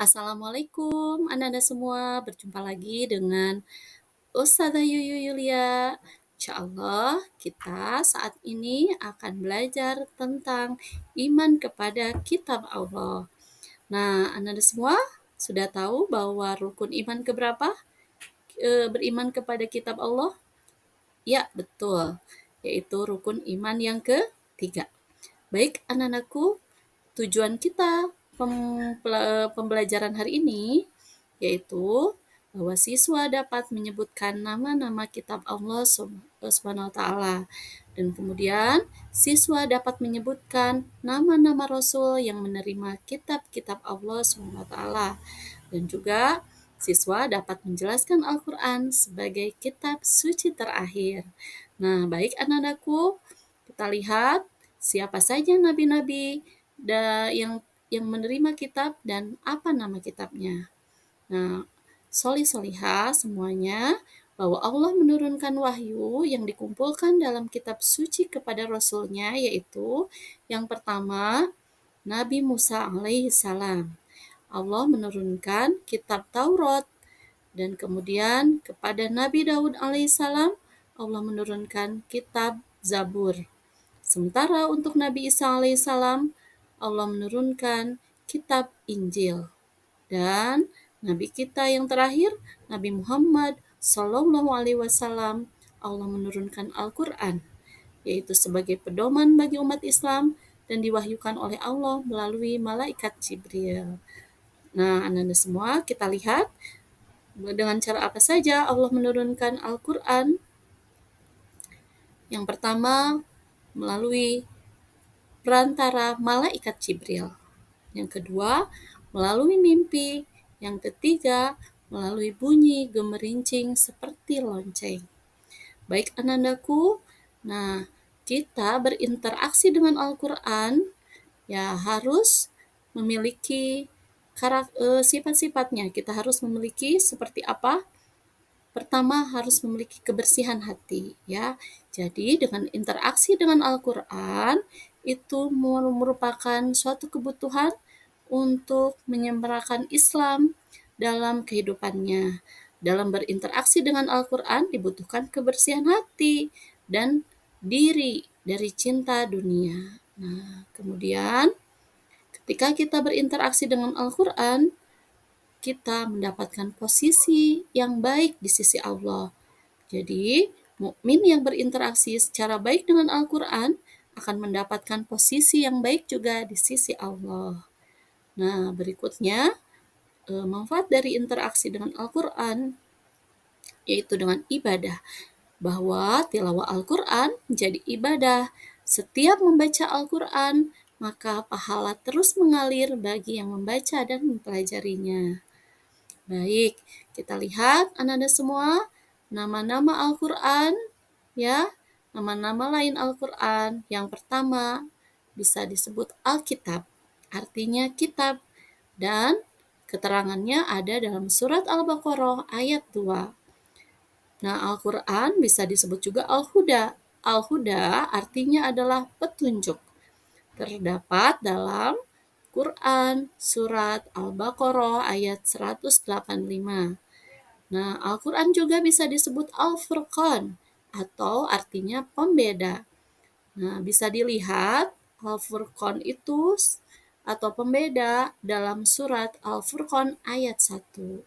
Assalamualaikum anak-anak semua, berjumpa lagi dengan Ustazah Yuyu Yulia. Insyaallah kita saat ini akan belajar tentang iman kepada kitab Allah. Nah, anak-anak semua sudah tahu bahwa rukun iman keberapa? Beriman kepada kitab Allah? Ya, betul. Yaitu rukun iman yang ketiga. Baik anak-anakku, tujuan kita pembelajaran hari ini yaitu bahwa siswa dapat menyebutkan nama-nama kitab Allah Subhanahu wa taala, dan kemudian siswa dapat menyebutkan nama-nama rasul yang menerima kitab-kitab Allah Subhanahu wa taala, dan juga siswa dapat menjelaskan Al-Qur'an sebagai kitab suci terakhir. Nah, baik anak-anakku, kita lihat siapa saja nabi-nabi yang menerima kitab dan apa nama kitabnya. Nah, solih-solihah semuanya, bahwa Allah menurunkan wahyu yang dikumpulkan dalam kitab suci kepada Rasulnya, yaitu yang pertama Nabi Musa alaihissalam. Allah menurunkan kitab Taurat, dan kemudian kepada Nabi Daud alaihissalam Allah menurunkan kitab Zabur. Sementara untuk Nabi Isa alaihissalam Allah menurunkan kitab Injil. Dan Nabi kita yang terakhir, Nabi Muhammad Sallallahu Alaihi Wasallam, Allah menurunkan Al-Quran, yaitu sebagai pedoman bagi umat Islam dan diwahyukan oleh Allah melalui malaikat Jibril. Nah, anak-anak semua, kita lihat dengan cara apa saja Allah menurunkan Al-Quran. Yang pertama, melalui perantara malaikat Jibril. Yang kedua, melalui mimpi. Yang ketiga, melalui bunyi gemerincing seperti lonceng. Baik anak-anakku, nah kita berinteraksi dengan Al-Quran ya harus memiliki sifat-sifatnya. Kita harus memiliki seperti apa? Pertama, harus memiliki kebersihan hati ya. Jadi dengan interaksi dengan Al-Quran itu merupakan suatu kebutuhan untuk menyempurnakan Islam dalam kehidupannya. Dalam berinteraksi dengan Al-Quran dibutuhkan kebersihan hati dan diri dari cinta dunia. Nah, kemudian ketika kita berinteraksi dengan Al-Quran, kita mendapatkan posisi yang baik di sisi Allah. Jadi, mukmin yang berinteraksi secara baik dengan Al-Quran akan mendapatkan posisi yang baik juga di sisi Allah. Nah, berikutnya, manfaat dari interaksi dengan Al-Quran, yaitu dengan ibadah. Bahwa tilawah Al-Quran menjadi ibadah. Setiap membaca Al-Quran, maka pahala terus mengalir bagi yang membaca dan mempelajarinya. Baik, kita lihat anak-anak semua, nama-nama Al-Quran, ya, nama-nama lain Al-Quran. Yang pertama bisa disebut Alkitab, artinya kitab, dan keterangannya ada dalam surat Al-Baqarah ayat 2. Nah, Al-Quran bisa disebut juga Al-Huda. Al-Huda artinya adalah petunjuk. Terdapat dalam Quran surat Al-Baqarah ayat 185. Nah, Al-Quran juga bisa disebut Al-Furqan atau artinya pembeda. Nah, bisa dilihat Al-Furqan itu atau pembeda dalam surat Al-Furqan ayat 1.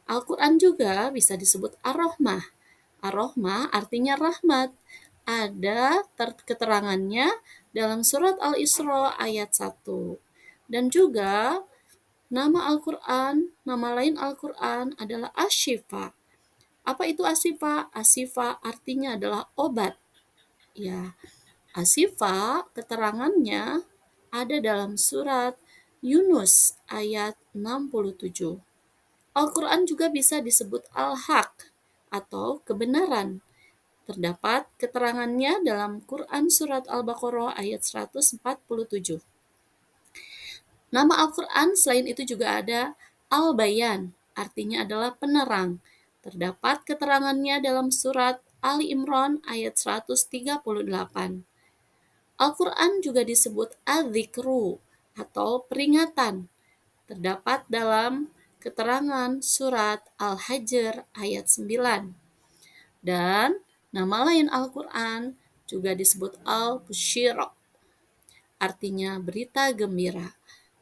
Al-Quran juga bisa disebut Ar-Rahmah. Ar-Rahmah artinya rahmat. Ada keterangannya dalam surat Al-Isra ayat 1. Dan juga nama Al-Quran, nama lain Al-Quran adalah Asy-Syifa. Apa itu Asy-Syifa? Asy-Syifa artinya adalah obat. Ya, Asy-Syifa keterangannya ada dalam surat Yunus ayat 67. Al-Quran juga bisa disebut Al-Haq atau kebenaran. Terdapat keterangannya dalam Quran surat Al-Baqarah ayat 147. Nama Al-Quran selain itu juga ada Al-Bayan, artinya adalah penerang. Terdapat keterangannya dalam surat Ali Imran ayat 138. Al-Quran juga disebut Adz-Dzikru atau peringatan. terdapat dalam keterangan surat Al-Hijr ayat 9. Dan nama lain Al-Quran juga disebut Al-Busyra, artinya berita gembira.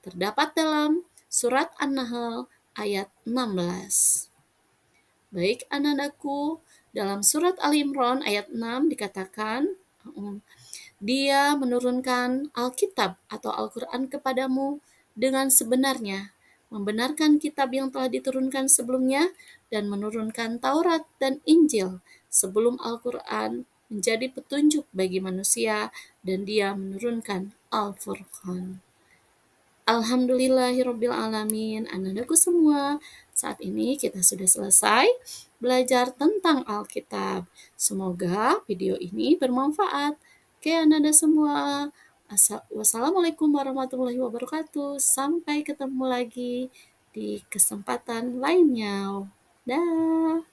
Terdapat dalam surat An-Nahl ayat 16. Baik anak-anakku, dalam surat Al-Imran ayat 6 dikatakan, Dia menurunkan Alkitab atau Al-Quran kepadamu dengan sebenarnya, membenarkan kitab yang telah diturunkan sebelumnya, dan menurunkan Taurat dan Injil sebelum Al-Quran menjadi petunjuk bagi manusia, dan dia menurunkan Al-Furqan. Alhamdulillahirrabbilalamin. Anak-anakku semua, saat ini kita sudah selesai belajar tentang Alkitab. Semoga video ini bermanfaat. Oke, anak-anak semua. Wassalamualaikum warahmatullahi wabarakatuh. Sampai ketemu lagi di kesempatan lainnya. Dah.